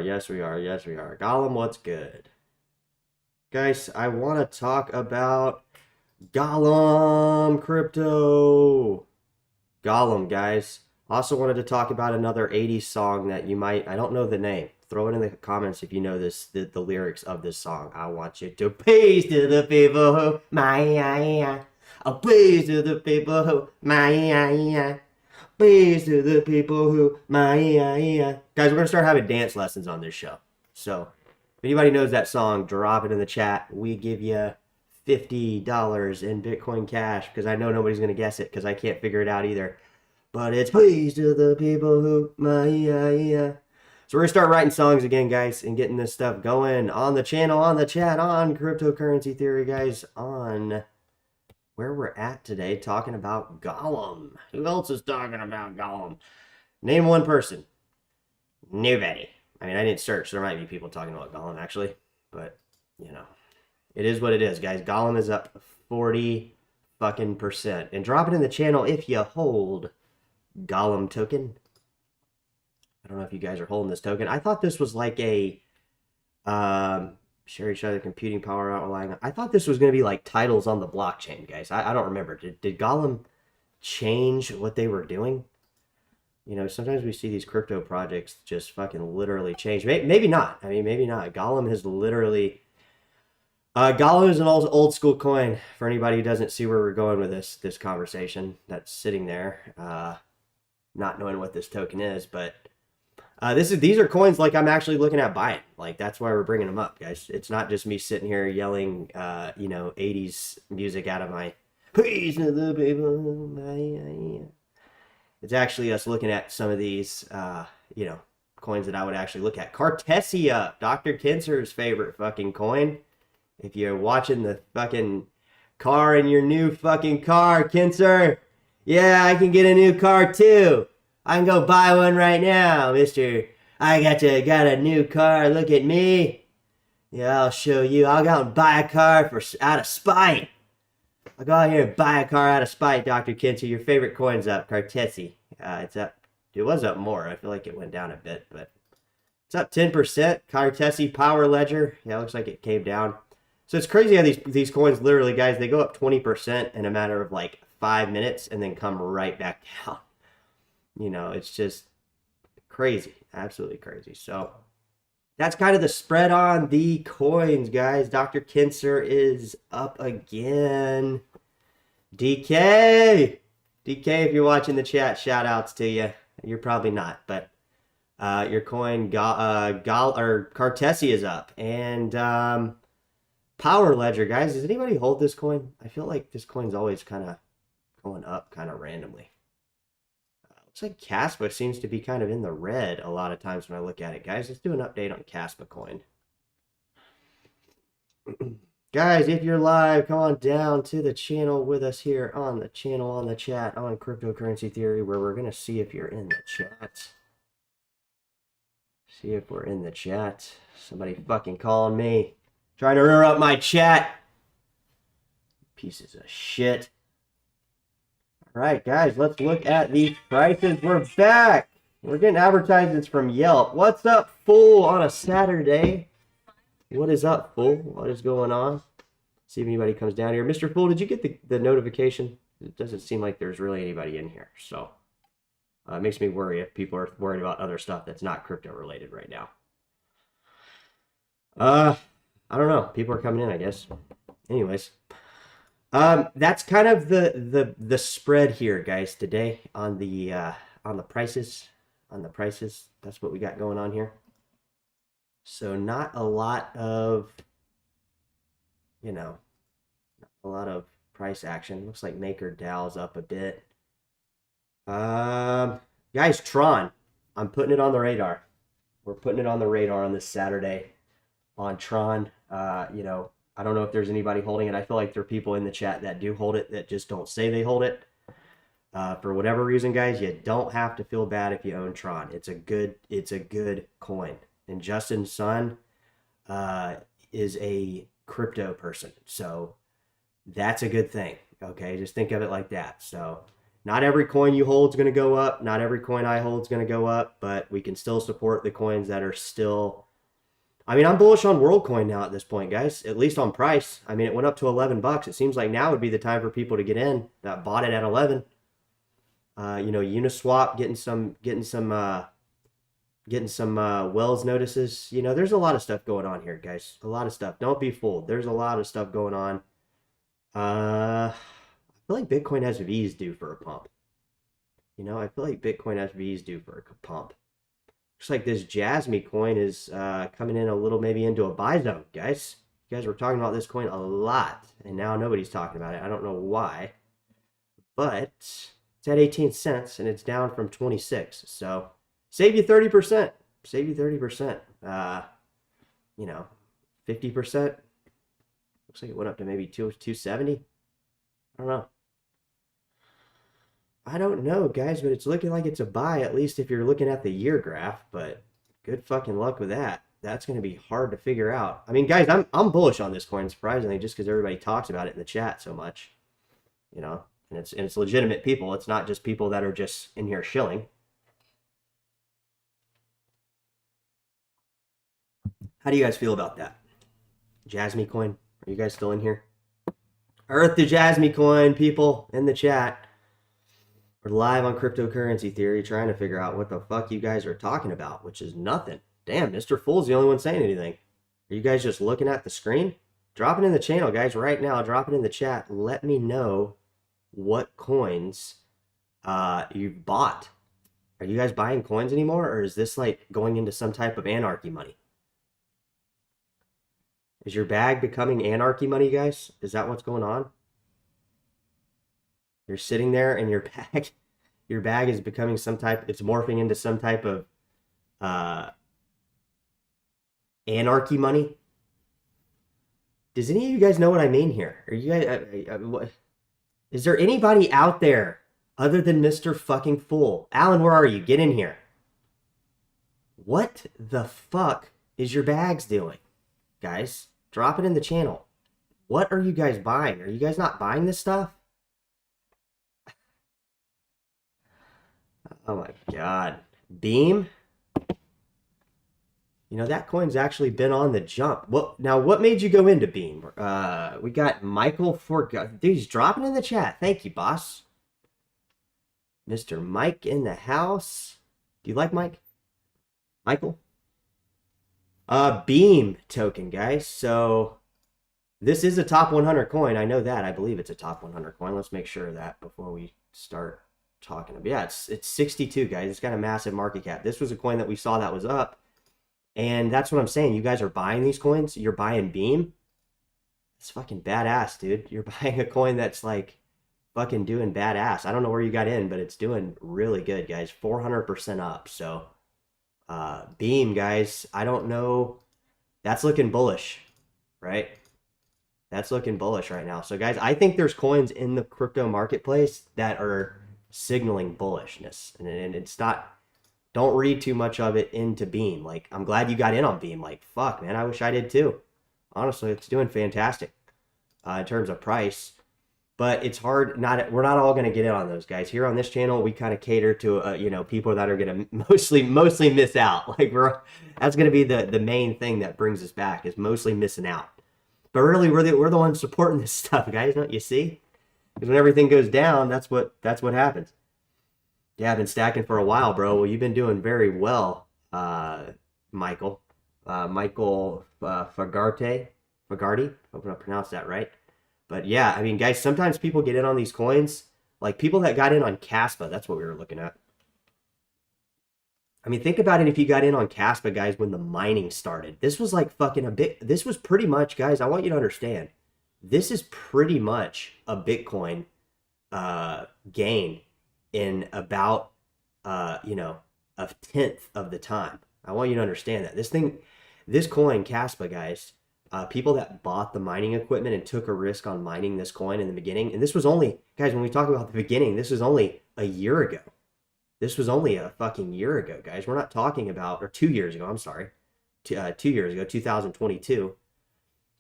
are. Yes, we are. Yes, we are. Golem, what's good? Guys, I want to talk about Golem crypto. Golem, guys. Also wanted to talk about another 80s song that you might, I don't know the name. Throw it in the comments if you know the lyrics of this song. I want you to praise to the people who, my, I'll praise to the people who, my, praise to the people who, my, guys, we're going to start having dance lessons on this show. So, if anybody knows that song, drop it in the chat. We give you $50 in Bitcoin Cash because I know nobody's going to guess it because I can't figure it out either. But it's praise to the people who, my, So we're going to start writing songs again, guys, and getting this stuff going on the channel, on the chat, on cryptocurrency theory, guys, on where we're at today, talking about Golem. Who else is talking about Golem? Name one person. Nobody. I mean, I didn't search. There might be people talking about Golem, actually. But, you know, it is what it is, guys. Golem is up 40 fucking percent. And drop it in the channel if you hold Golem token. I don't know if you guys are holding this token. I thought this was like a share each other computing power outlying. I thought this was going to be like titles on the blockchain, guys. I don't remember. Did Golem change what they were doing? You know, sometimes we see these crypto projects just fucking literally change. Maybe not. I mean, maybe not. Golem has literally... Golem is an old school coin for anybody who doesn't see where we're going with this conversation that's sitting there, not knowing what this token is, but these are coins like I'm actually looking at buying. Like, that's why we're bringing them up, guys. It's not just me sitting here yelling, you know, 80s music out of my praise to the people. It's actually us looking at some of these, you know, coins that I would actually look at. Cartesi up, Dr.Kincer's favorite fucking coin. If you're watching the fucking car in your new fucking car, Kincer, yeah, I can get a new car too. I can go buy one right now, mister. I got a new car. Look at me. Yeah, I'll show you. I'll go out and buy a car out of spite. I'll go out here and buy a car out of spite, Dr. Kincer. Your favorite coin's up, Cartesi. It's up. It was up more. I feel like it went down a bit, but it's up 10%. Cartesi Power Ledger. Yeah, it looks like it came down. So it's crazy how these coins literally, guys, they go up 20% in a matter of like 5 minutes and then come right back down. You know, it's just crazy. Absolutely crazy. So that's kind of the spread on the coins, guys. Dr. Kincer is up again. DK, if you're watching the chat, shout outs to you. You're probably not, but your coin Cartesi is up. And Power Ledger, guys, does anybody hold this coin? I feel like this coin's always kind of going up kind of randomly. Looks like Caspa seems to be kind of in the red a lot of times when I look at it, guys. Let's do an update on Caspa coin. Guys, if you're live, come on down to the channel with us here on the channel, on the chat, on Cryptocurrency Theory, where we're going to see if you're in the chat. See if we're in the chat. Somebody fucking calling me. Trying to interrupt my chat. Pieces of shit. All right, guys, let's look at these prices. We're back. We're getting advertisements from Yelp. What's up, fool, on a Saturday? What is up, fool? What is going on? See if anybody comes down here. Mr. Fool, did you get the notification? It doesn't seem like there's really anybody in here. So it makes me worry if people are worried about other stuff that's not crypto related right now. I don't know. People are coming in, I guess. Anyways. That's kind of the spread here, guys, today on the prices. That's what we got going on here. So not a lot of, you know, not a lot of price action. Looks like Maker Dow's up a bit. Guys, Tron, I'm putting it on the radar. We're putting it on the radar on this Saturday on Tron. You know, I don't know if there's anybody holding it. I feel like there are people in the chat that do hold it that just don't say they hold it. For whatever reason, guys, you don't have to feel bad if you own Tron. It's a good coin. And Justin's son is a crypto person. So that's a good thing. Okay, just think of it like that. So Not every coin you hold is going to go up. Not every coin I hold is going to go up, but we can still support the coins that are still. I mean, I'm bullish on WorldCoin now at this point, guys, at least on price. I mean, it went up to 11 bucks. It seems like now would be the time for people to get in that bought it at 11. You know, Uniswap getting some Wells notices. You know, there's a lot of stuff going on here, guys. A lot of stuff. Don't be fooled. There's a lot of stuff going on. I feel like Bitcoin has V's due for a pump. You know, I feel like Bitcoin has V's due for a pump. Looks like this Jasmy coin is coming in a little maybe into a buy zone, guys. You guys were talking about this coin a lot, and now nobody's talking about it. I don't know why, but it's at 18 cents, and it's down from 26. So save you 30%. Save you 30%. You know, 50%. Looks like it went up to maybe 270. I don't know. I don't know, guys, but it's looking like it's a buy, at least if you're looking at the year graph, but good fucking luck with that. That's going to be hard to figure out. I mean, guys, I'm bullish on this coin, surprisingly, just because everybody talks about it in the chat so much. You know, and it's legitimate people. It's not just people that are just in here shilling. How do you guys feel about that? Jasmy coin? Are you guys still in here? Earth the Jasmy coin, people, in the chat. We're live on Cryptocurrency Theory trying to figure out what the fuck you guys are talking about, which is nothing. Damn, Mr. Fool's the only one saying anything. Are you guys just looking at the screen? Drop it in the channel, guys, right now. Drop it in the chat. Let me know what coins you've bought. Are you guys buying coins anymore, or is this like going into some type of anarchy money? Is your bag becoming anarchy money, guys? Is that what's going on? You're sitting there and your bag is becoming some type, it's morphing into some type of anarchy money. Does any of you guys know what I mean here? Are you guys, what, is there anybody out there other than Mr. fucking Fool? Alan, where are you? Get in here. What the fuck is your bags doing? Guys, drop it in the channel. What are you guys buying? Are you guys not buying this stuff? Oh my god. Beam? You know, that coin's actually been on the jump. Well, now, what made you go into Beam? We got Michael Dude, he's dropping in the chat. Thank you, boss. Mr. Mike in the house. Do you like Mike? Michael? Beam token, guys. So, this is a top 100 coin. I know that. I believe it's a top 100 coin. Let's make sure of that before we start talking about. Yeah, it's 62, guys. It's got a massive market cap. This was a coin that we saw that was up, and that's what I'm saying. You guys are buying these coins. You're buying Beam. It's fucking badass, dude. You're buying a coin that's like fucking doing badass. I don't know where you got in, but it's doing really good, guys. 400% up. So Beam, guys, I don't know. That's looking bullish, right? That's looking bullish right now. So guys, I think there's coins in the crypto marketplace that are signaling bullishness, and it's not, don't read too much of it into Beam. Like, I'm glad you got in on Beam. Like, fuck, man, I wish I did too. Honestly, it's doing fantastic in terms of price, but it's hard. We're not all going to get in on those, guys. Here on this channel, we kind of cater to you know, people that are going to mostly miss out. Like, that's going to be the main thing that brings us back, is mostly missing out. But really, we're the ones supporting this stuff, guys. Don't you see? Because when everything goes down, that's what happens. Yeah, I've been stacking for a while, bro. Well, you've been doing very well, Michael. Michael Fagarty. Hope I pronounced that right. But yeah, I mean, guys, sometimes people get in on these coins. Like people that got in on Caspa, that's what we were looking at. I mean, think about it if you got in on Caspa, guys, when the mining started. This was like fucking this was pretty much, guys, I want you to understand. This is pretty much a Bitcoin gain in about, you know, a tenth of the time. I want you to understand that. This coin, Caspa, guys, people that bought the mining equipment and took a risk on mining this coin in the beginning, and this was only, guys, when we talk about the beginning, this was only a year ago. This was only a fucking year ago, guys. We're not talking about, or 2 years ago, I'm sorry. 2 years ago, 2022.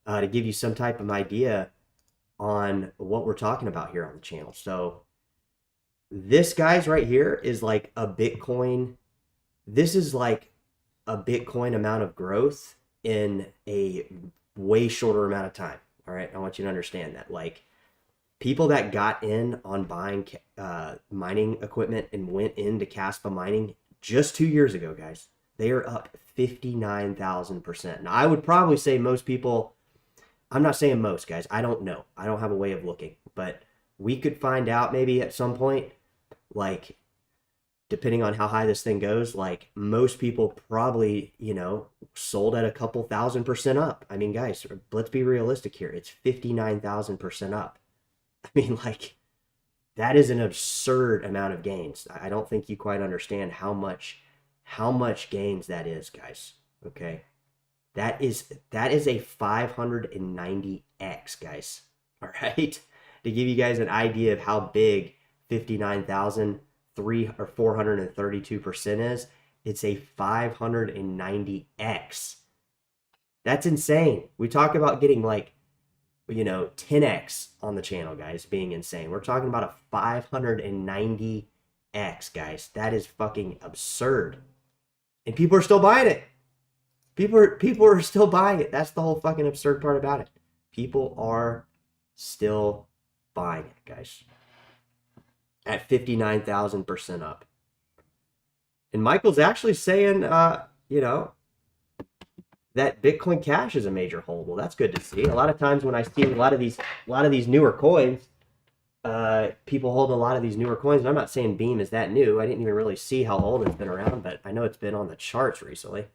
To give you some type of idea on what we're talking about here on the channel. So This guy's right here is like a Bitcoin. This is like a Bitcoin amount of growth in a way shorter amount of time. All right. I want you to understand that. Like, people that got in on buying mining equipment and went into Caspa mining just 2 years ago, guys, they are up 59,000%. Now, I would probably say most people, I'm not saying most, guys. I don't know. I don't have a way of looking, but we could find out maybe at some point, like, depending on how high this thing goes, like most people probably, sold at a couple thousand% up. I mean, guys, let's be realistic here. It's 59,000% up. I mean, like, that is an absurd amount of gains. I don't think you quite understand how much gains that is, guys. Okay. That is a 590x, guys. All right. To give you guys an idea of how big 432% is, it's a 590x. That's insane. We talk about getting like, 10x on the channel, guys, being insane. We're talking about a 590x, guys. That is fucking absurd. And people are still buying it. People are still buying it. That's the whole fucking absurd part about it. People are still buying it, guys. At 59,000% up. And Michael's actually saying, that Bitcoin Cash is a major hold. Well, that's good to see. A lot of times when I see a lot of these newer coins, people hold a lot of these newer coins. And I'm not saying Beam is that new. I didn't even really see how old it's been around, but I know it's been on the charts recently.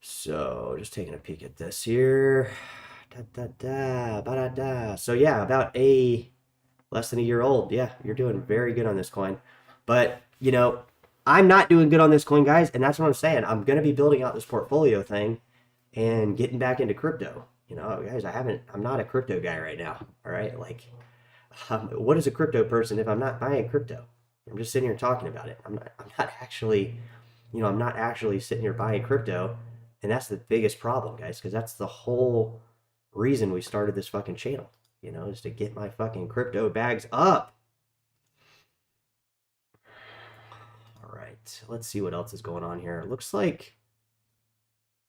So just taking a peek at this here. So yeah, about less than a year old. Yeah, you're doing very good on this coin. But, I'm not doing good on this coin, guys, and that's what I'm saying. I'm going to be building out this portfolio thing and getting back into crypto. Guys, I'm not a crypto guy right now, all right? Like, what is a crypto person if I'm not buying crypto? I'm just sitting here talking about it. I'm not actually sitting here buying crypto, and that's the biggest problem, guys, because that's the whole reason we started this fucking channel, is to get my fucking crypto bags up. Let's see what else is going on here. It looks like,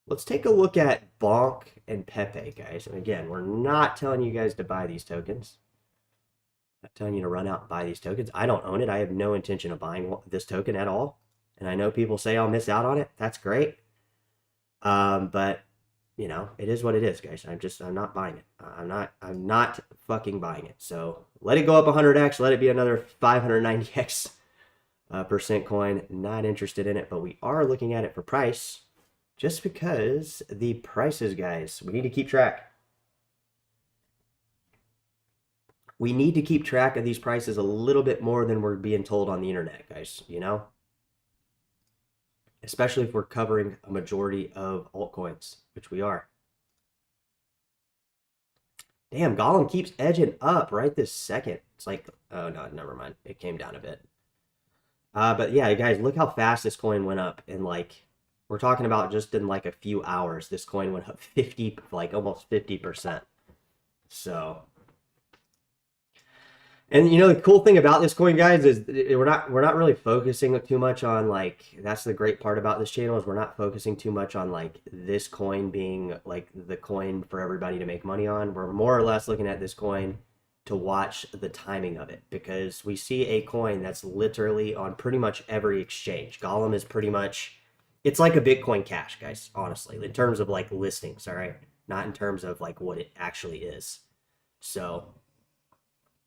let's take a look at Bonk and Pepe, guys. And again, we're not telling you guys to buy these tokens. I'm not telling you to run out and buy these tokens. I don't own it. I have no intention of buying this token at all. And I know people say I'll miss out on it. That's great. But it is what it is, guys. I'm not buying it. I'm not fucking buying it. So let it go up 100x. Let it be another 590x. Percent coin. Not interested in it, but we are looking at it for price, just because the prices, guys, we need to keep track. We need to keep track of these prices a little bit more than we're being told on the internet, guys, especially if we're covering a majority of altcoins, which we are. Damn, Golem keeps edging up right this second. It's like, oh no, never mind. It came down a bit. But yeah, guys, look how fast this coin went up. And like, we're talking about just in like a few hours, this coin went up almost 50%. So, and the cool thing about this coin, guys, is we're not really focusing too much on like, that's the great part about this channel, is we're not focusing too much on like this coin being like the coin for everybody to make money on. We're more or less looking at this coin to watch the timing of it, because we see a coin that's literally on pretty much every exchange. Golem is pretty much, it's like a Bitcoin Cash, guys, honestly, in terms of like listings, all right? Not in terms of like what it actually is. So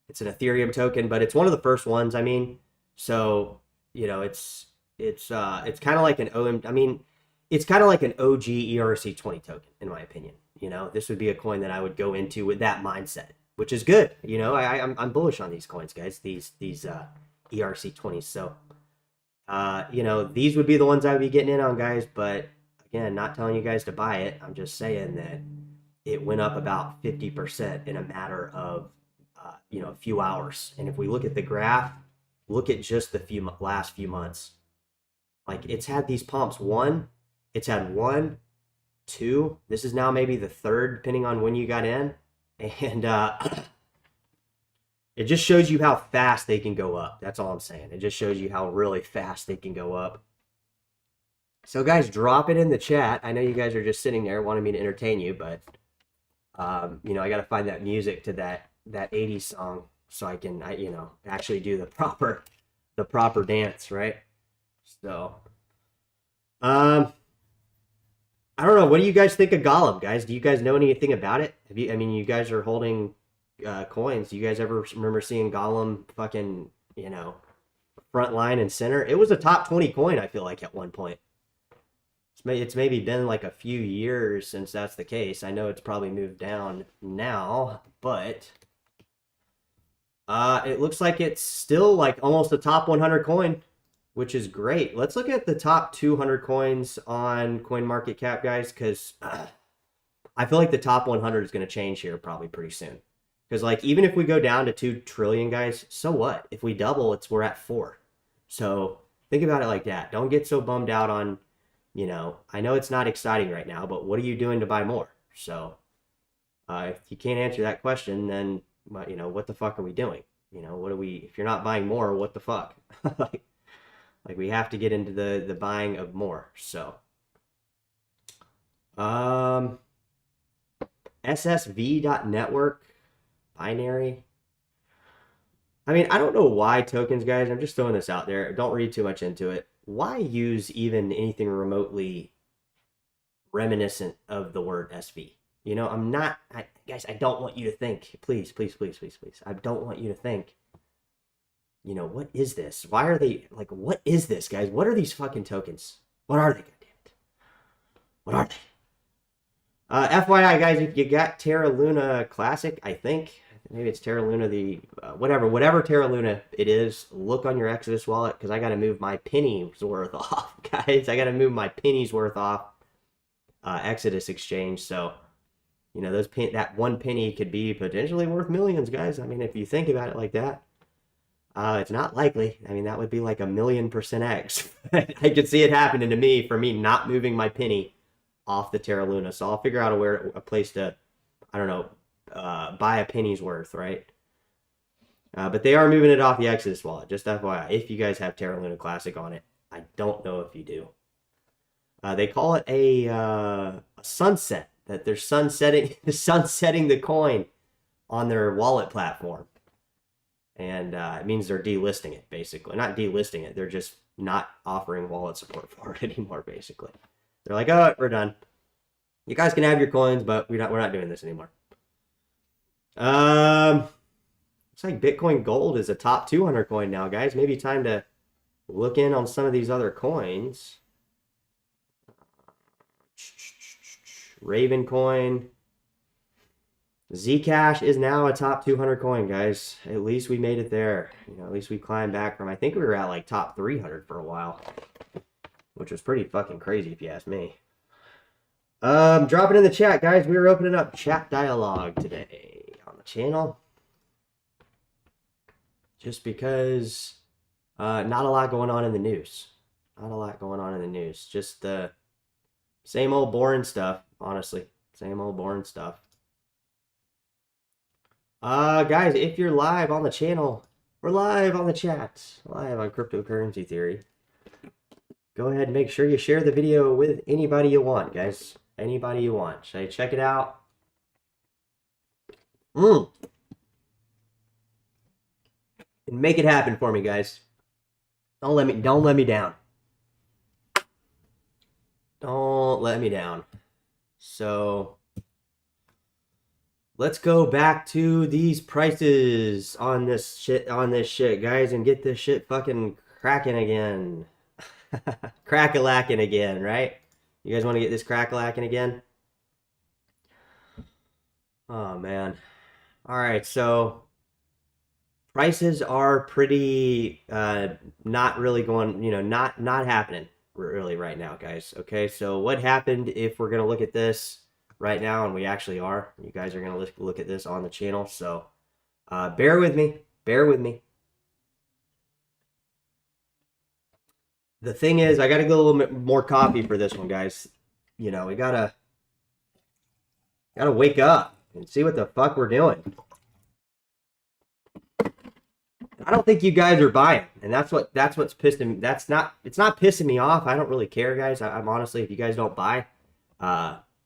it's an Ethereum token, but it's one of the first ones. I mean, so, it's kind of like it's kind of like an OG ERC20 token, in my opinion. This would be a coin that I would go into with that mindset, which is good. I'm bullish on these coins, guys, these ERC20s. So, these would be the ones I would be getting in on, guys. But again, not telling you guys to buy it. I'm just saying that it went up about 50% in a matter of, a few hours. And if we look at the graph, look at just the last few months. Like, it's had these pumps. It's had 1, 2. This is now maybe the third, depending on when you got in. And It just shows you how fast they can go up. That's all I'm saying. It just shows you how really fast they can go up. So guys, drop it in the chat. I know you guys are just sitting there wanting me to entertain you, but you know, I got to find that music to that 80s song so I can, you know, actually do the proper dance, right? So, I don't know. What do you guys think of Golem, guys? Do you guys know anything about it? Have you? I mean, you guys are holding coins. Do you guys ever remember seeing Golem fucking, you know, front line and center? It was a top 20 coin, I feel like, at one point. It's maybe been like a few years since that's the case. I know it's probably moved down now, but it looks like it's still like almost a top 100 coin, which is great. Let's look at the top 200 coins on CoinMarketCap, guys, because I feel like the top 100 is going to change here probably pretty soon. Because like even if we go down to 2 trillion, guys, so what? If we double, we're at 4. So think about it like that. Don't get so bummed out on, you know, I know it's not exciting right now, but what are you doing to buy more? So if you can't answer that question, then, you know, what the fuck are we doing? You know, if you're not buying more, what the fuck? like we have to get into the buying of more. So, SSV.network, binary. I mean, I don't know why tokens, guys. I'm just throwing this out there. Don't read too much into it. Why use even anything remotely reminiscent of the word SV? You know, guys, I don't want you to think, please, I don't want you to think, you know, what is this? Why are they, like, what is this, guys? What are these fucking tokens? What are they, goddammit? What are they? FYI, guys, if you got Terra Luna Classic, I think, maybe it's Terra Luna, whatever Terra Luna it is, look on your Exodus wallet, because I got to move my penny's worth off, guys. I got to move my penny's worth off Exodus exchange. So, you know, that one penny could be potentially worth millions, guys. I mean, if you think about it like that, it's not likely. I mean, that would be like 1,000,000% X. I could see it happening to me for me not moving my penny off the Terra Luna. So I'll figure out a place to, I don't know, buy a penny's worth, right? But they are moving it off the Exodus wallet, just FYI, if you guys have Terra Luna Classic on it. I don't know if you do. They call it a sunset, that they're sunsetting the coin on their wallet platform. And it means they're delisting it, basically. Not delisting it, they're just not offering wallet support for it anymore, basically. They're like, oh, we're done. You guys can have your coins, but we're not doing this anymore. Looks like Bitcoin Gold is a top 200 coin now, guys. Maybe time to look in on some of these other coins. Raven coin. Zcash is now a top 200 coin, guys. At least we made it there. You know, at least we climbed back from, I think we were at like top 300 for a while, which was pretty fucking crazy if you ask me. Drop it in the chat, guys. We are opening up chat dialogue today on the channel. Just because not a lot going on in the news. Not a lot going on in the news. Just the same old boring stuff, honestly. Same old boring stuff. Guys, if you're live on the channel, we're live on the chat, live on Cryptocurrency Theory. Go ahead and make sure you share the video with anybody you want, guys. Anybody you want. Say, check it out. And make it happen for me, guys. Don't let me down. Don't let me down. So let's go back to these prices on this shit, guys, and get this shit fucking cracking again. Crack-a-lacking again, right? You guys want to get this crack-a-lacking again? Oh, man. All right, so prices are pretty not really going, you know, not happening really right now, guys. Okay, so what happened if we're going to look at this right now, and we actually are. You guys are going to look at this on the channel, so bear with me. Bear with me. The thing is, I got to get a little bit more coffee for this one, guys. You know, we gotta wake up and see what the fuck we're doing. I don't think you guys are buying, and that's what's pissing. It's not pissing me off. I don't really care, guys. I'm honestly, if you guys don't buy,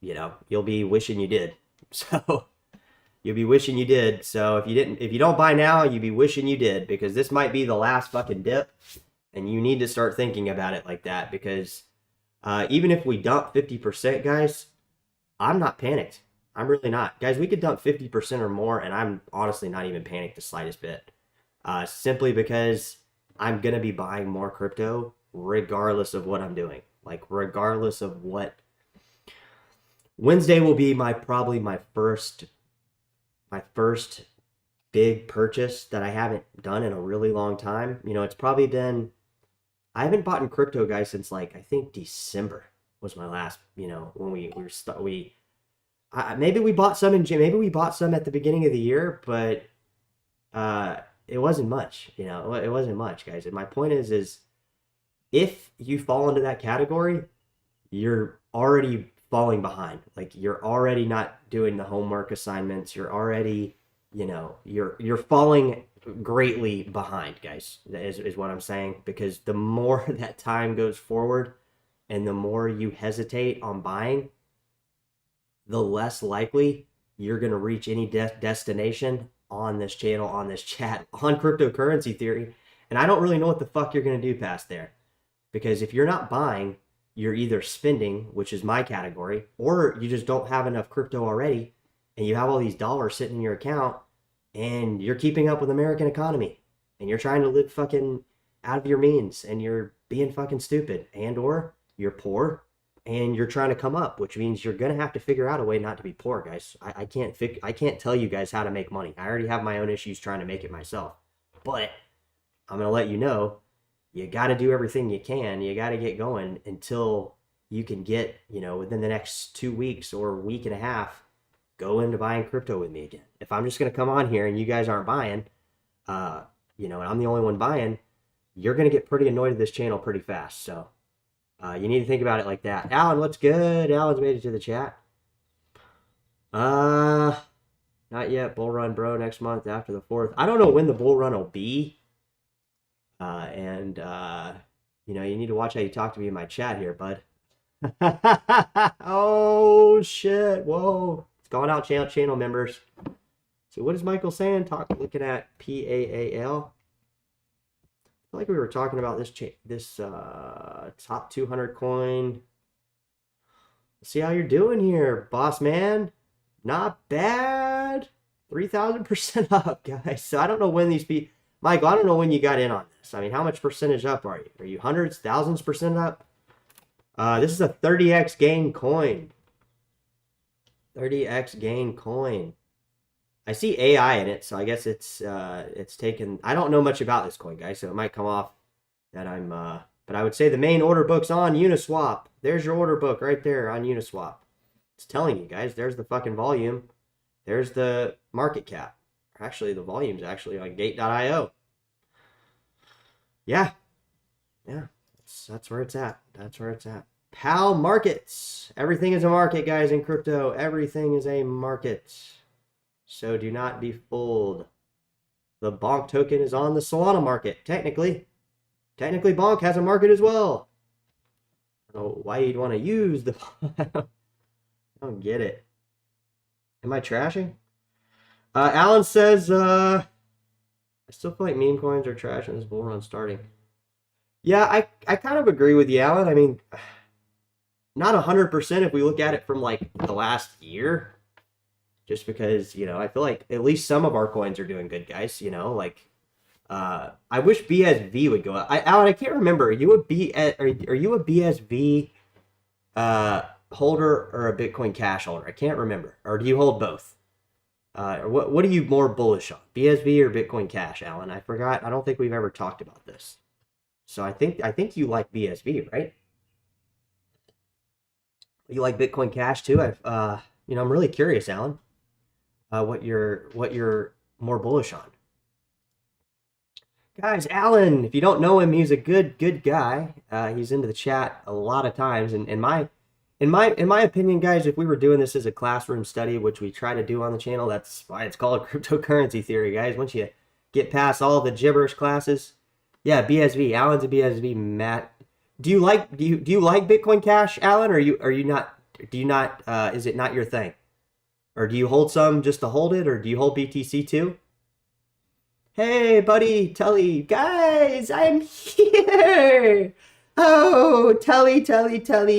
you'll be wishing you did. So you'll be wishing you did. So if you don't buy now, you'll be wishing you did, because this might be the last fucking dip, and you need to start thinking about it like that, because even if we dump 50%, guys, I'm not panicked. I'm really not, guys. We could dump 50% or more, and I'm honestly not even panicked the slightest bit. Simply because I'm going to be buying more crypto regardless of what I'm doing. Like, regardless of what. Wednesday will be probably my first big purchase that I haven't done in a really long time. It's probably been, I haven't bought in crypto, guys, since like, I think December was my last, when maybe we bought some maybe we bought some at the beginning of the year, but it wasn't much, it wasn't much, guys. And my point is if you fall into that category, you're already falling behind. Like, you're already not doing the homework assignments. You're already, you're falling greatly behind, guys, is what I'm saying. Because the more that time goes forward and the more you hesitate on buying, the less likely you're going to reach any destination on this channel, on this chat, on cryptocurrency theory. And I don't really know what the fuck you're going to do past there. Because if you're not buying, you're either spending, which is my category, or you just don't have enough crypto already, and you have all these dollars sitting in your account, and you're keeping up with the American economy, and you're trying to live fucking out of your means, and you're being fucking stupid, and or you're poor, and you're trying to come up, which means you're going to have to figure out a way not to be poor, guys. I can't tell you guys how to make money. I already have my own issues trying to make it myself. But I'm going to let you know, you got to do everything you can. You got to get going until you can get, within the next 2 weeks or week and a half, go into buying crypto with me again. If I'm just going to come on here and you guys aren't buying, and I'm the only one buying, you're going to get pretty annoyed at this channel pretty fast. So you need to think about it like that. Alan, what's good? Alan's made it to the chat. Not yet. Bull run, bro, next month after the 4th. I don't know when the bull run will be. You need to watch how you talk to me in my chat here, bud. Oh, shit. Whoa. It's going out, channel members. So what is Michael saying? Looking at PAAL. I feel like we were talking about this top 200 coin. Let's see how you're doing here, boss man. Not bad. 3,000% up, guys. So I don't know when these people... Michael, I don't know when you got in on this. I mean, how much percentage up are you? Are you hundreds, thousands % up? This is a 30x gain coin. 30x gain coin. I see AI in it, so I guess it's taken... I don't know much about this coin, guys, so it might come off that I'm... but I would say the main order book's on Uniswap. There's your order book right there on Uniswap. It's telling you, guys. There's the fucking volume. There's the market cap. Actually, the volume's actually on gate.io. Yeah. That's where it's at. That's where it's at. PAL markets. Everything is a market, guys, in crypto. Everything is a market. So do not be fooled. The Bonk token is on the Solana market, technically. Technically, Bonk has a market as well. I don't know why you'd want to use the... I don't get it. Am I trashing? Alan says, I still feel like meme coins are trash and this bull run starting. Yeah, I kind of agree with you, Alan. I mean, not 100% if we look at it from like the last year. Just because, I feel like at least some of our coins are doing good, guys. I wish BSV would go up. Alan, I can't remember. Are you a BSV holder or a Bitcoin Cash holder? I can't remember. Or do you hold both? What are you more bullish on, BSV or Bitcoin Cash, Alan? I forgot. I don't think we've ever talked about this. So I think you like BSV, right? You like Bitcoin Cash too? I'm really curious, Alan. What you're more bullish on, guys. Alan, if you don't know him, he's a good guy. He's into the chat a lot of times, and in my opinion, guys, if we were doing this as a classroom study, which we try to do on the channel, that's why it's called cryptocurrency theory, guys. Once you Get past all the gibberish classes. Yeah, BSV. Alan's a BSV. Matt, do you like Bitcoin Cash, Alan? Or are you not? Do you not? Is it not your thing? Or do you hold some just to hold it, or do you hold BTC too? Hey, buddy, Tully, guys, I'm here. Oh, Tully,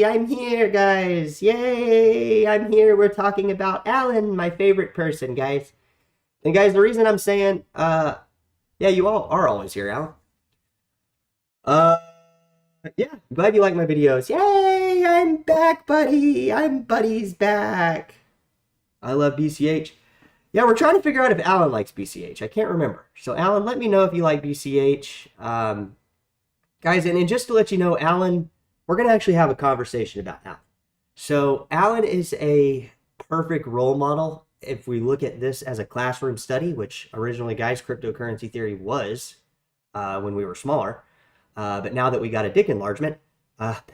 I'm here, guys. Yay, I'm here. We're talking about Alan, my favorite person, guys. And guys, the reason I'm saying, yeah, you all are always here, Alan. Yeah, glad you like my videos. Yay, I'm back, buddy. Buddy's back. I love BCH. Yeah, we're trying to figure out if Alan likes BCH. I can't remember. So, Alan, let me know if you like BCH. Guys, and just to let you know, Alan, we're going to actually have a conversation about Alan. So, Alan is a perfect role model if we look at this as a classroom study, which originally, guys, cryptocurrency theory was when we were smaller. But now that we got a dick enlargement,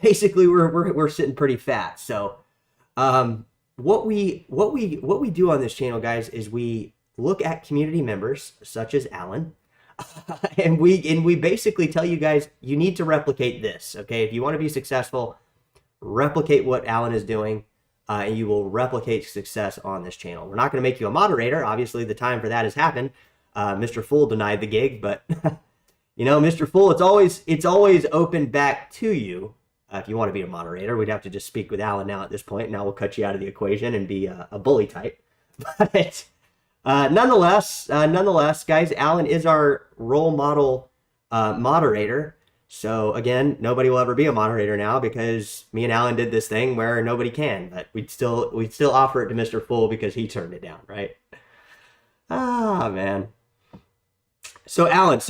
basically we're sitting pretty fat. So, what we do on this channel, guys, is we look at community members such as Alan, and we basically tell you guys, you need to replicate this. Okay, if you want to be successful, replicate what Alan is doing, and you will replicate success on this channel. We're not going to make you a moderator. Obviously, the time for that has happened. Mr. Fool denied the gig, but you know, Mr. Fool, it's always open back to you. If you want to be a moderator, we'd have to just speak with Alan now at this point. Now we'll cut you out of the equation and be a bully type. But nonetheless, guys, Alan is our role model moderator. So again, nobody will ever be a moderator now because me and Alan did this thing where nobody can. But we'd still offer it to Mr. Fool because he turned it down, right? Ah, man. So Alan,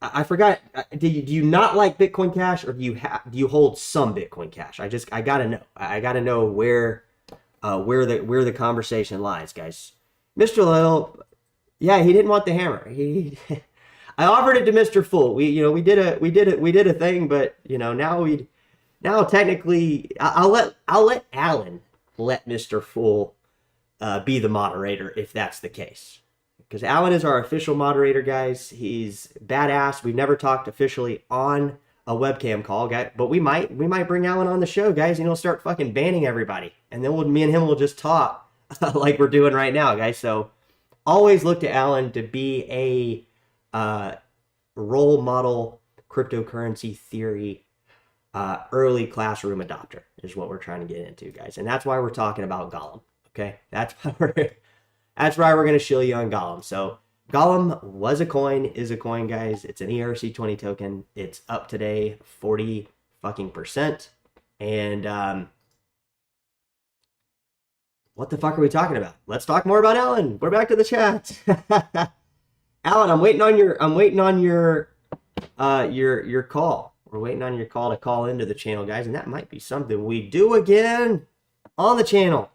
I forgot. Do you not like Bitcoin Cash, or do you hold some Bitcoin Cash? I gotta know. I gotta know where the conversation lies, guys. Mr. Little, yeah, he didn't want the hammer. I offered it to Mr. Fool. We did a thing, but now technically I'll let Alan let Mr. Fool be the moderator if that's the case. Because Alan is our official moderator, guys. He's badass. We've never talked officially on a webcam call, guys, but we might bring Alan on the show, guys, and he'll start fucking banning everybody, and then me and him will just talk like we're doing right now, guys. So always look to Alan to be a role model cryptocurrency theory early classroom adopter is what we're trying to get into, guys, and that's why we're talking about Golem. Okay, that's why we're going to shill you on Golem. So Golem was a coin, is a coin, guys. It's an ERC20 token. It's up today 40 fucking %. And what the fuck are we talking about? Let's talk more about Alan. We're back to the chat. Alan, I'm waiting on your call. We're waiting on your call to call into the channel, guys, and that might be something we do again on the channel.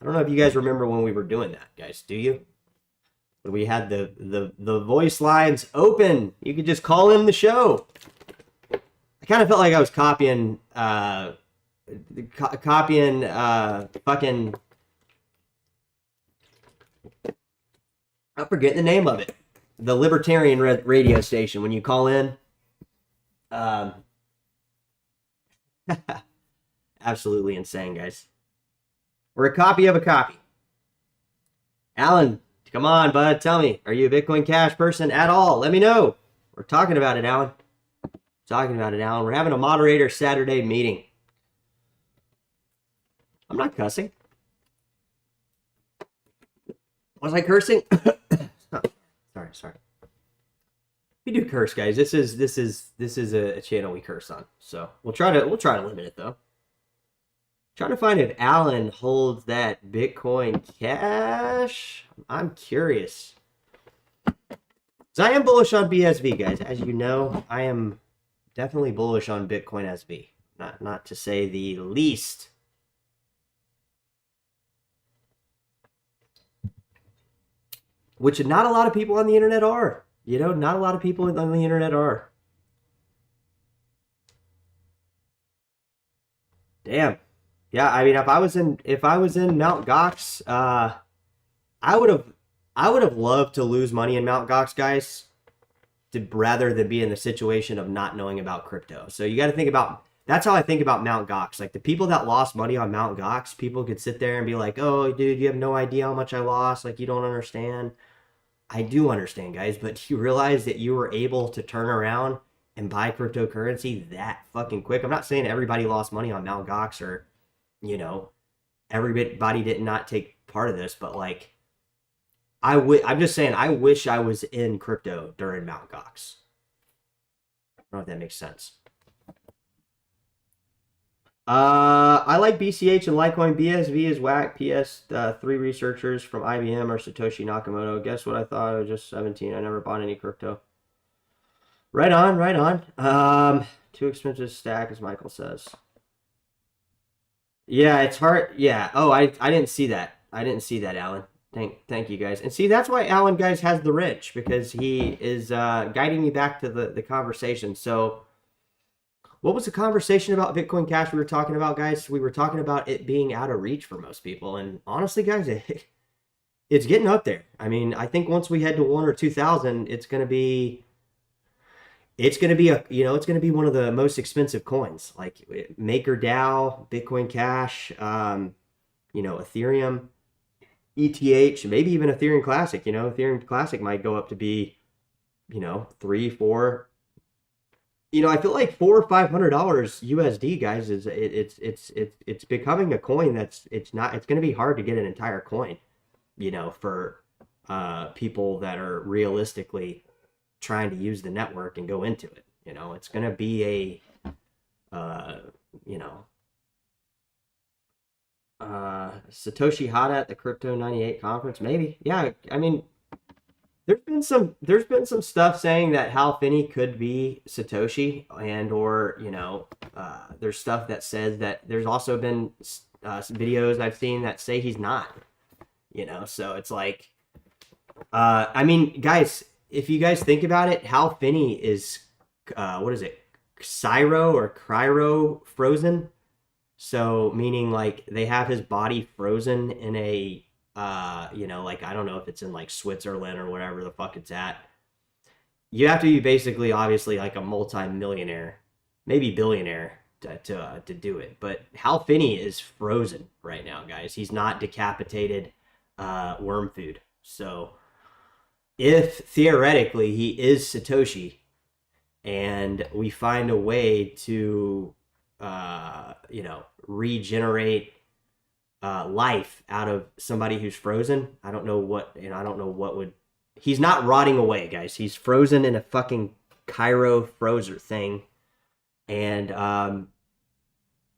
I don't know if you guys remember when we were doing that, guys. Do you? When we had the voice lines open, you could just call in the show. I kind of felt like I was copying fucking. I'm forgetting the name of it. The Libertarian radio station. When you call in, absolutely insane, guys. We're a copy of a copy. Alan, come on, bud. Tell me, are you a Bitcoin Cash person at all? Let me know. We're talking about it, Alan. We're having a moderator Saturday meeting. I'm not cussing. Was I cursing? Sorry. We do curse, guys. This is a channel we curse on. So we'll try to limit it though. Trying to find if Alan holds that Bitcoin Cash. I'm curious. So I am bullish on BSV, guys. As you know, I am definitely bullish on Bitcoin SV. Not to say the least. Which not a lot of people on the internet are. Not a lot of people on the internet are. Damn. Yeah, I mean, if I was in Mount Gox, I would have I would have loved to lose money in Mt. Gox, guys, rather than be in the situation of not knowing about crypto. So you got to think about, that's how I think about Mt. Gox. Like the people that lost money on Mt. Gox, people could sit there and be like, oh, dude, you have no idea how much I lost. Like you don't understand. I do understand, guys, but do you realize that you were able to turn around and buy cryptocurrency that fucking quick? I'm not saying everybody lost money on Mt. Gox or, you know, everybody did not take part of this, but like, I'm just saying, I wish I was in crypto during Mt. Gox. I don't know if that makes sense. I like BCH and Litecoin. BSV is whack. PS, 3 researchers from IBM or Satoshi Nakamoto. Guess what I thought? I was just 17. I never bought any crypto. Right on, right on. Too expensive stack, as Michael says. Yeah, it's hard. Yeah. Oh, I didn't see that. I didn't see that, Alan. Thank you, guys. And see, that's why Alan, guys, has the wrench, because he is guiding me back to the conversation. So what was the conversation about Bitcoin Cash we were talking about, guys? We were talking about it being out of reach for most people. And honestly, guys, it's getting up there. I mean, I think once we head to 1 or 2,000, it's going to be it's going to be it's going to be one of the most expensive coins, like MakerDAO, Bitcoin Cash, Ethereum, ETH, maybe even Ethereum Classic. Ethereum Classic might go up to be, 3, 4. I feel like $400 or $500 USD, guys, is it's becoming a coin it's going to be hard to get an entire coin, for people that are realistically trying to use the network and go into it. It's going to be Satoshi Hada at the Crypto 98 conference, maybe. Yeah, I mean, there's been some stuff saying that Hal Finney could be Satoshi, and or there's stuff that says that there's also been some videos I've seen that say he's not. So it's like, I mean, guys, if you guys think about it, Hal Finney is what is it, Cryo or Cryo frozen. So meaning like they have his body frozen in a like, I don't know if it's in like Switzerland or whatever the fuck it's at. You have to be basically, obviously, like a multi-millionaire, maybe billionaire to do it. But Hal Finney is frozen right now, guys. He's not decapitated worm food. So if theoretically he is Satoshi and we find a way to regenerate life out of somebody who's frozen, I don't know what would. He's not rotting away, guys. He's frozen in a fucking Cairo frozer thing, and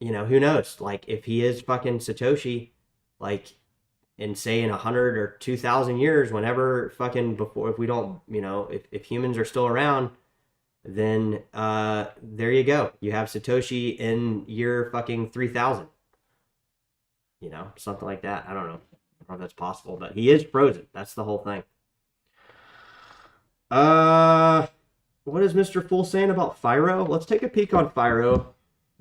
who knows? Like, if he is fucking Satoshi, like, in say in 100 or 2,000 years, whenever fucking before, if we don't, if humans are still around, then there you go. You have Satoshi in year fucking 3,000. Something like that. I don't know if that's possible, but he is frozen. That's the whole thing. What is Mr. Fool saying about Fyro? Let's take a peek on Fyro.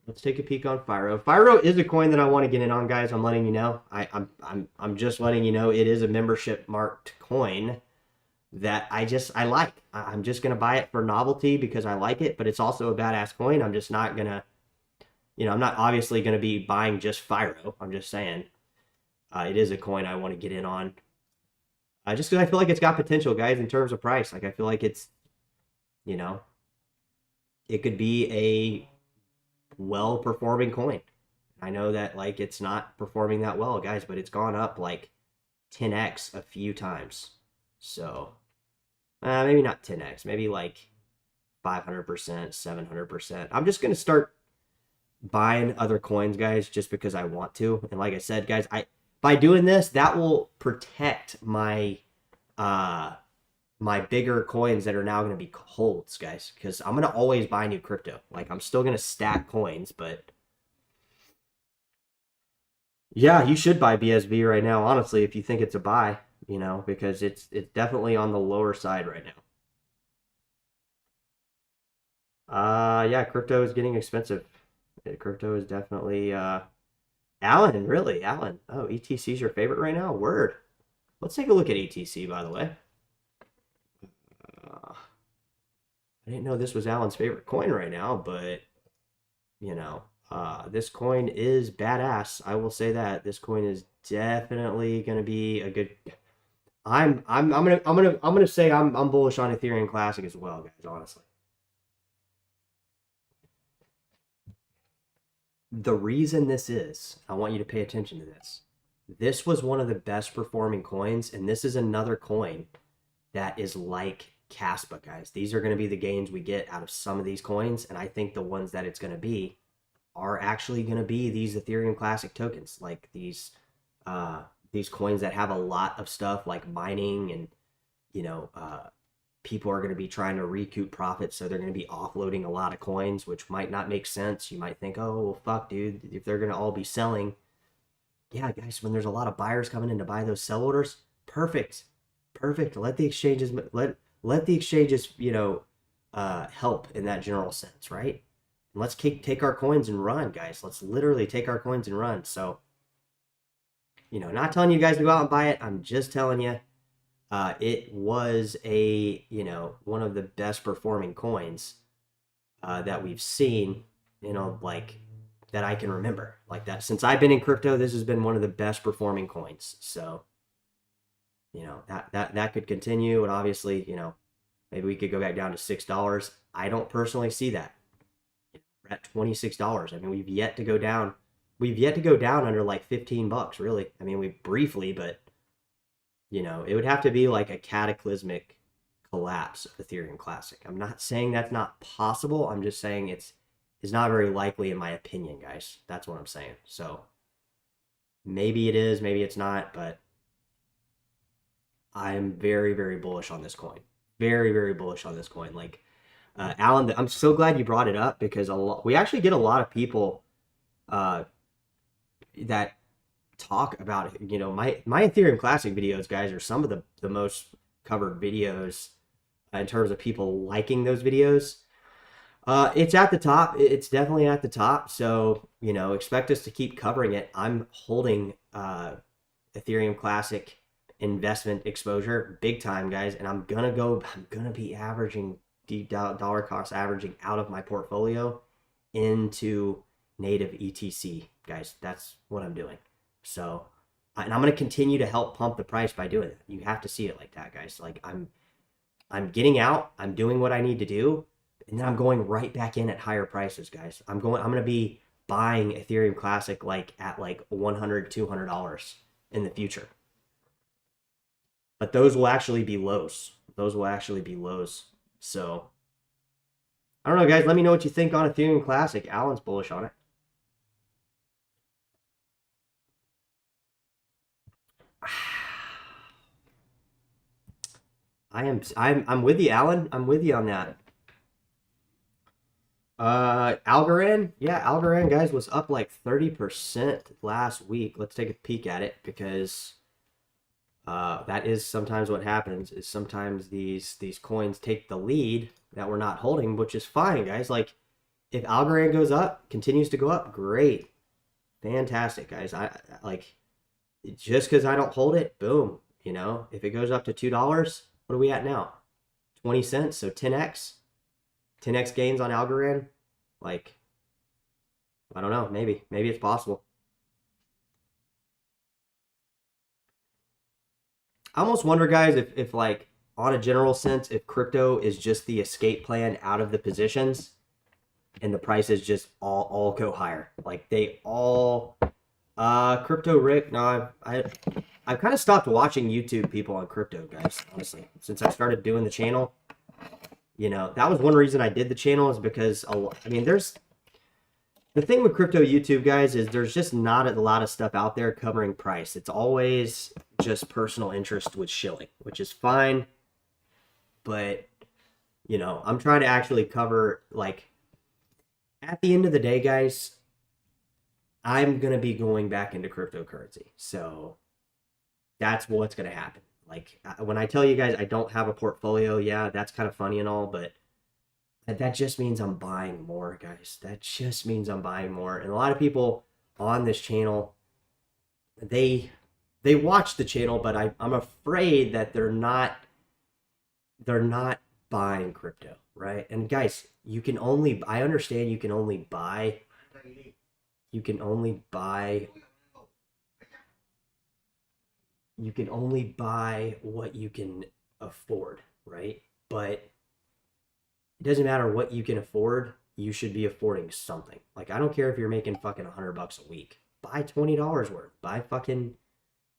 Fyro is a coin that I want to get in on, guys. I'm letting you know. I'm just letting you know it is a membership marked coin that I like. I'm just gonna buy it for novelty because I like it, but it's also a badass coin. I'm just not gonna, I'm not obviously gonna be buying just Fyro. I'm just saying, it is a coin I want to get in on. Just because I feel like it's got potential, guys, in terms of price. Like, I feel like it's, it could be a well-performing coin. I know that, like, it's not performing that well, guys, but it's gone up like 10x a few times. So, maybe not 10x, maybe like 500%, 700%. I'm just going to start buying other coins, guys, just because I want to. And like I said, guys, by doing this, that will protect my my bigger coins that are now going to be holds, guys, because I'm going to always buy new crypto. Like, I'm still going to stack coins, but yeah, you should buy BSV right now, honestly, if you think it's a buy, because it's definitely on the lower side right now. Yeah, crypto is getting expensive. Crypto is definitely Alan, really? Alan. Oh, ETC is your favorite right now? Word. Let's take a look at ATC, by the way. I didn't know this was Alan's favorite coin right now, but, you know, this coin is badass. I will say that. This coin is definitely going to be a good... I'm gonna say I'm bullish on Ethereum Classic as well, guys, honestly. The reason this is, I want you to pay attention to this. This was one of the best performing coins, and this is another coin that is like Caspa, guys. These are going to be the gains we get out of some of these coins, and I think the ones that it's going to be are actually going to be these Ethereum Classic tokens, like these coins that have a lot of stuff like mining, and you know, people are going to be trying to recoup profits, so they're going to be offloading a lot of coins, which might not make sense. You might think, oh, well, fuck, dude, if they're going to all be selling. Yeah, guys, when there's a lot of buyers coming in to buy those sell orders, perfect. Let the exchanges, let the exchanges, you know, help in that general sense, right? And let's take our coins and run, guys. Let's literally take our coins and run. So, you know, not telling you guys to go out and buy it. I'm just telling you, it was you know, one of the best performing coins that we've seen, you know, like that I can remember. Like that, since I've been in crypto, this has been one of the best performing coins. So, you know, that could continue, and obviously, you know, maybe we could go back down to $6. I don't personally see that. We're at $26. I mean, we've yet to go down. We've yet to go down under like $15, really. I mean, we briefly, but you know, it would have to be like a cataclysmic collapse of Ethereum Classic. I'm not saying that's not possible. I'm just saying it's not very likely in my opinion, guys. That's what I'm saying. So maybe it is, maybe it's not, but I'm very, very bullish on this coin. Very, very bullish on this coin. Like, Alan, I'm so glad you brought it up, because we actually get a lot of people that talk about it. You know, my Ethereum Classic videos, guys, are some of the most covered videos in terms of people liking those videos. It's at the top. It's definitely at the top. So, you know, expect us to keep covering it. I'm holding Ethereum Classic investment exposure big time, guys, and I'm gonna be averaging dollar cost averaging out of my portfolio into native ETC, guys. That's what I'm doing. So, and I'm gonna continue to help pump the price by doing it. You have to see it like that, guys. Like I'm getting out, I'm doing what I need to do, and then I'm going right back in at higher prices, guys. I'm gonna be buying Ethereum Classic like at like $100, $200 in the future. But those will actually be lows. Those will actually be lows. So, I don't know, guys. Let me know what you think on Ethereum Classic. Alan's bullish on it. I'm with you, Alan. I'm with you on that. Algorand, yeah, Algorand, guys, was up like 30% last week. Let's take a peek at it, because that is sometimes what happens. Is sometimes these coins take the lead that we're not holding, which is fine, guys. Like, if Algorand goes up, continues to go up, great, fantastic, guys. I like, just because I don't hold it, boom. You know, if it goes up to $2, what are we at now? 20 cents, so 10x gains on Algorand. Like, I don't know, maybe it's possible. I almost wonder, guys, if like, on a general sense, if crypto is just the escape plan out of the positions, and the prices just all go higher. Like, they all Crypto Rick. No, I've kind of stopped watching YouTube people on crypto, guys, honestly, since I started doing the channel. You know, that was one reason I did the channel, is because I mean, there's the thing with crypto YouTube, guys, is there's just not a lot of stuff out there covering price. It's always just personal interest with shilling, which is fine. But, you know, I'm trying to actually cover, like, at the end of the day, guys, I'm going to be going back into cryptocurrency. So that's what's going to happen. Like, when I tell you guys I don't have a portfolio, yeah, that's kind of funny and all, but that just means I'm buying more, guys. That just means I'm buying more. And a lot of people on this channel, they they watch the channel, but I'm afraid that they're not buying crypto, right? And guys, I understand you can only buy what you can afford, right? But it doesn't matter what you can afford, you should be affording something. Like, I don't care if you're making fucking $100 a week. Buy $20 worth. Buy fucking,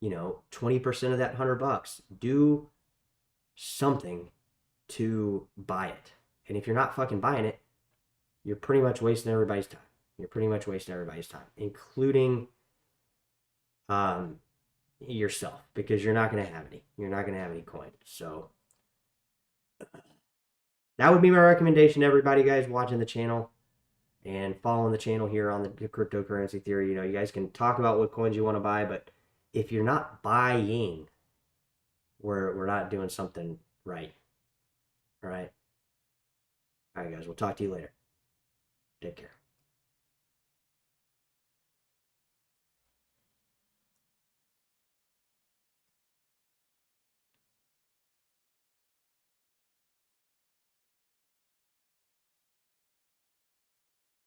20% of that $100. Do something to buy it. And if you're not fucking buying it, you're pretty much wasting everybody's time. Including yourself, because you're not gonna have any. You're not gonna have any coin. So that would be my recommendation to everybody, guys, watching the channel and following the channel here on the cryptocurrency theory. You guys can talk about what coins you want to buy, but if you're not buying, we're not doing something right. All right. All right, guys. We'll talk to you later. Take care.